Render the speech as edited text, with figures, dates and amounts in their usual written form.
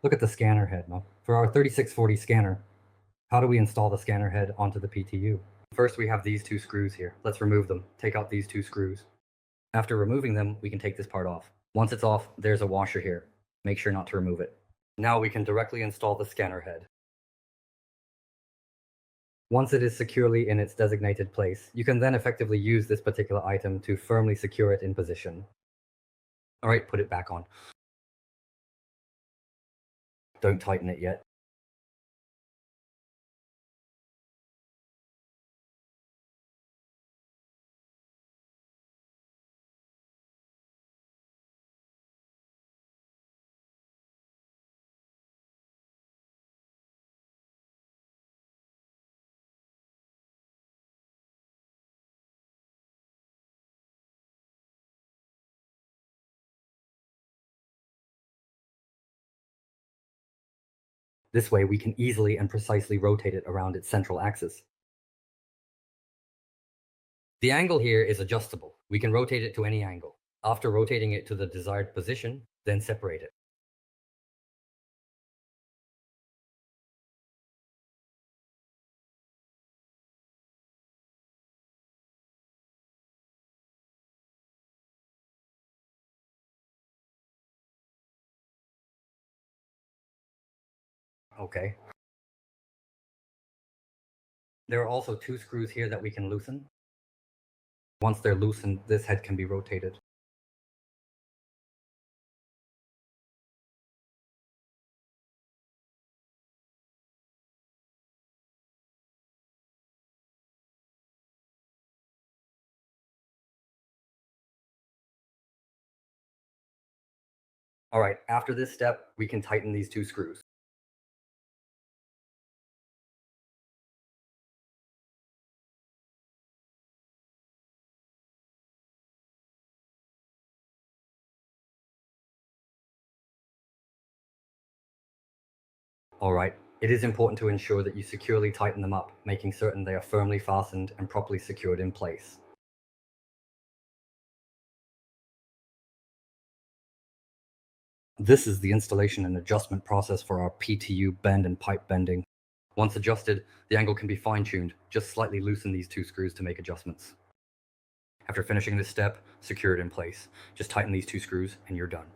Look at the scanner head now. For our 3640 scanner, how do we install the scanner head onto the PTU? First, we have these two screws here. Let's remove them. Take out these two screws. After removing them, we can take this part off. Once it's off, there's a washer here. Make sure not to remove it. Now we can directly install the scanner head. Once it is securely in its designated place, you can then effectively use this particular item to firmly secure it in position. Alright, put it back on. Don't tighten it yet. This way we can easily and precisely rotate it around its central axis. The angle here is adjustable. We can rotate it to any angle. After rotating it to the desired position, then separate it. Okay. There are also two screws here that we can loosen. Once they're loosened, this head can be rotated. Alright, after this step, we can tighten these two screws. Alright, it is important to ensure that you securely tighten them up, making certain they are firmly fastened and properly secured in place. This is the installation and adjustment process for our PTU bend and pipe bending. Once adjusted, the angle can be fine-tuned. Just slightly loosen these two screws to make adjustments. After finishing this step, secure it in place. Just tighten these two screws and you're done.